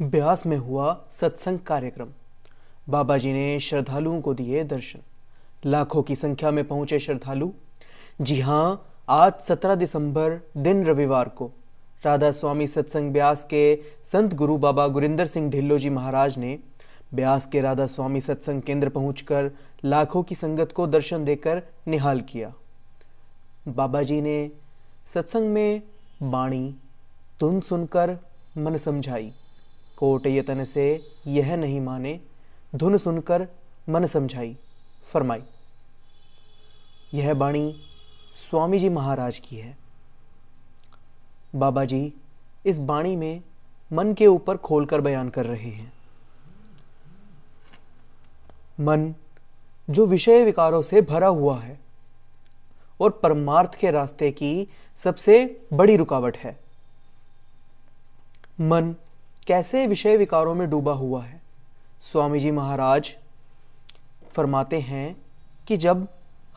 ब्यास में हुआ सत्संग कार्यक्रम। बाबा जी ने श्रद्धालुओं को दिए दर्शन। लाखों की संख्या में पहुंचे श्रद्धालु। जी हां, आज 17 दिसंबर दिन रविवार को राधा स्वामी सत्संग ब्यास के संत गुरु बाबा गुरिंदर सिंह ढिल्लो जी महाराज ने ब्यास के राधा स्वामी सत्संग केंद्र पहुंचकर लाखों की संगत को दर्शन देकर निहाल किया। बाबा जी ने सत्संग में बाणी धुन सुनकर मन समझाई। कोट यतन से यह नहीं माने, धुन सुनकर मन समझाई फरमाई। यह बाणी स्वामी जी महाराज की है। बाबा जी इस बाणी में मन के ऊपर खोलकर बयान कर रहे हैं। मन जो विषय विकारों से भरा हुआ है और परमार्थ के रास्ते की सबसे बड़ी रुकावट है। मन कैसे विषय विकारों में डूबा हुआ है। स्वामी जी महाराज फरमाते हैं कि जब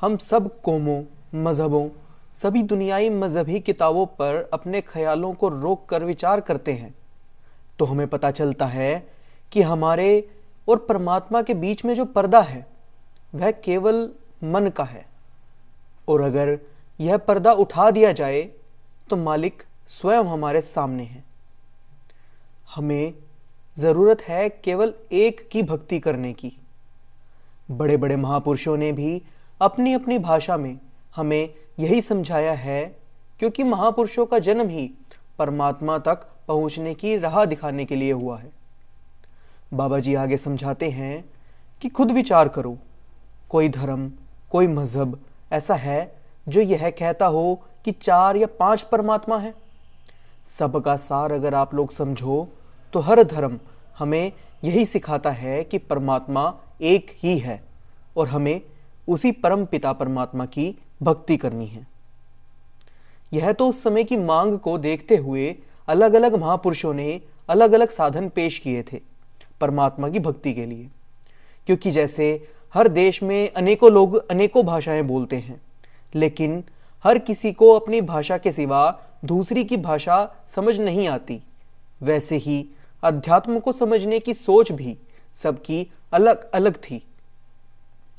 हम सब कौमों, मजहबों, सभी दुनियाई मजहबी किताबों पर अपने ख्यालों को रोक कर विचार करते हैं तो हमें पता चलता है कि हमारे और परमात्मा के बीच में जो पर्दा है वह केवल मन का है, और अगर यह पर्दा उठा दिया जाए तो मालिक स्वयं हमारे सामने है। हमें जरूरत है केवल एक की भक्ति करने की। बड़े बड़े महापुरुषों ने भी अपनी अपनी भाषा में हमें यही समझाया है, क्योंकि महापुरुषों का जन्म ही परमात्मा तक पहुंचने की राह दिखाने के लिए हुआ है। बाबा जी आगे समझाते हैं कि खुद विचार करो, कोई धर्म, कोई मजहब ऐसा है जो यह कहता हो कि 4 या 5 परमात्मा है। सबका सार अगर आप लोग समझो तो हर धर्म हमें यही सिखाता है कि परमात्मा एक ही है और हमें उसी परम पिता परमात्मा की भक्ति करनी है। यह तो उस समय की मांग को देखते हुए अलग अलग महापुरुषों ने अलग अलग साधन पेश किए थे परमात्मा की भक्ति के लिए, क्योंकि जैसे हर देश में अनेकों लोग अनेकों भाषाएं बोलते हैं, लेकिन हर किसी को अपनी भाषा के सिवा दूसरी की भाषा समझ नहीं आती, वैसे ही अध्यात्म को समझने की सोच भी सबकी अलग अलग थी।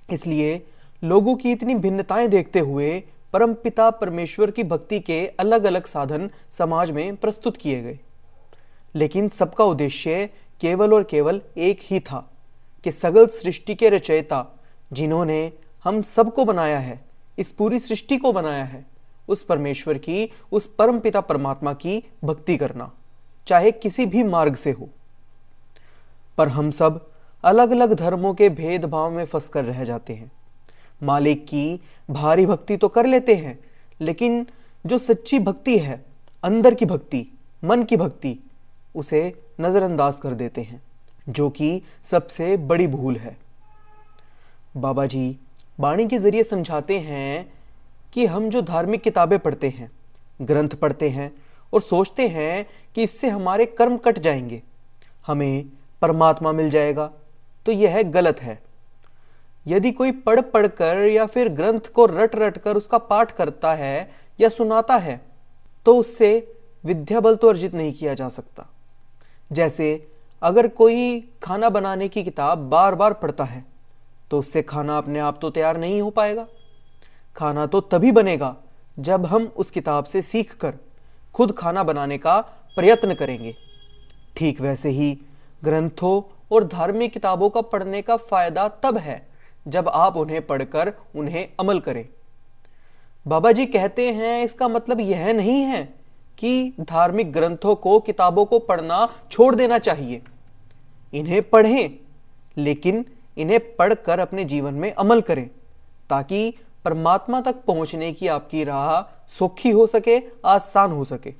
इसलिए लोगों की इतनी भिन्नताएं देखते हुए परमपिता परमेश्वर की भक्ति के अलग अलग साधन समाज में प्रस्तुत किए गए, लेकिन सबका उद्देश्य केवल और केवल एक ही था कि सगल सृष्टि के रचयिता जिन्होंने हम सबको बनाया है, इस पूरी सृष्टि को बनाया है, उस परमेश्वर की, उस परमपिता परमात्मा की भक्ति करना, चाहे किसी भी मार्ग से हो। पर हम सब अलग अलग धर्मों के भेदभाव में फंस कर रह जाते हैं। मालिक की भारी भक्ति तो कर लेते हैं, लेकिन जो सच्ची भक्ति है, अंदर की भक्ति, मन की भक्ति, उसे नजरअंदाज कर देते हैं, जो कि सबसे बड़ी भूल है। बाबा जी वाणी के जरिए समझाते हैं कि हम जो धार्मिक किताबें पढ़ते हैं, ग्रंथ पढ़ते हैं और सोचते हैं कि इससे हमारे कर्म कट जाएंगे, हमें परमात्मा मिल जाएगा, तो यह गलत है। यदि कोई पढ़ पढ़ कर या फिर ग्रंथ को रट रट कर उसका पाठ करता है या सुनाता है तो उससे विद्या बल तो अर्जित नहीं किया जा सकता। जैसे अगर कोई खाना बनाने की किताब बार बार पढ़ता है तो उससे खाना अपने आप तो तैयार नहीं हो पाएगा। खाना तो तभी बनेगा जब हम उस किताब से सीख कर खुद खाना बनाने का प्रयत्न करेंगे। ठीक वैसे ही ग्रंथों और धार्मिक किताबों का पढ़ने का फायदा तब है जब आप उन्हें पढ़कर उन्हें अमल करें। बाबा जी कहते हैं इसका मतलब यह नहीं है कि धार्मिक ग्रंथों को, किताबों को पढ़ना छोड़ देना चाहिए। इन्हें पढ़ें, लेकिन इन्हें पढ़कर अपने जीवन में अमल करें, ताकि परमात्मा तक पहुंचने की आपकी राह सौखी हो सके, आसान हो सके।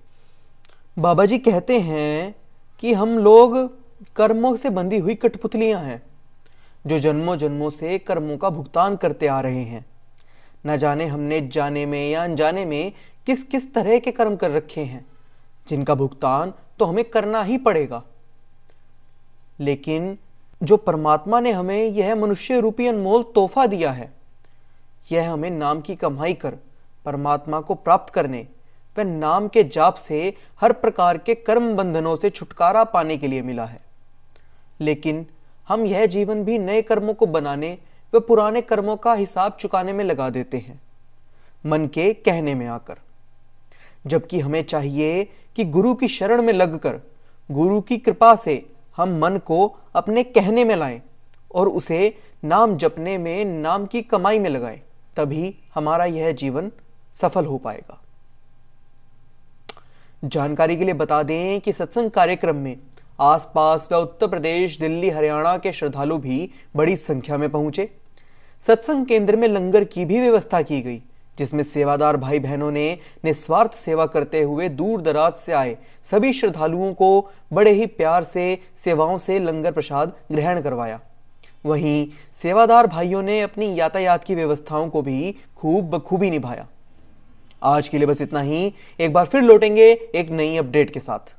बाबा जी कहते हैं कि हम लोग कर्मों से बंधी हुई कठपुतलियां हैं, जो जन्मों जन्मों से कर्मों का भुगतान करते आ रहे हैं। न जाने हमने जाने में या अनजाने में किस किस तरह के कर्म कर रखे हैं, जिनका भुगतान तो हमें करना ही पड़ेगा। लेकिन जो परमात्मा ने हमें यह मनुष्य रूपी अनमोल तोहफा दिया है, यह हमें नाम की कमाई कर परमात्मा को प्राप्त करने, वह नाम के जाप से हर प्रकार के कर्म बंधनों से छुटकारा पाने के लिए मिला है। लेकिन हम यह जीवन भी नए कर्मों को बनाने व पुराने कर्मों का हिसाब चुकाने में लगा देते हैं, मन के कहने में आकर। जबकि हमें चाहिए कि गुरु की शरण में लगकर गुरु की कृपा से हम मन को अपने कहने में लाएं और उसे नाम जपने में, नाम की कमाई में लगाएं। तभी हमारा यह जीवन सफल हो पाएगा। जानकारी के लिए बता दें कि सत्संग कार्यक्रम में आसपास व उत्तर प्रदेश, दिल्ली, हरियाणा के श्रद्धालु भी बड़ी संख्या में पहुंचे। सत्संग केंद्र में लंगर की भी व्यवस्था की गई, जिसमें सेवादार भाई बहनों ने निस्वार्थ सेवा करते हुए दूर दराज से आए सभी श्रद्धालुओं को बड़े ही प्यार से सेवाओं से लंगर प्रसाद ग्रहण करवाया। वहीं सेवादार भाइयों ने अपनी यातायात की व्यवस्थाओं को भी खूब बखूबी निभाया। आज के लिए बस इतना ही। एक बार फिर लौटेंगे एक नई अपडेट के साथ।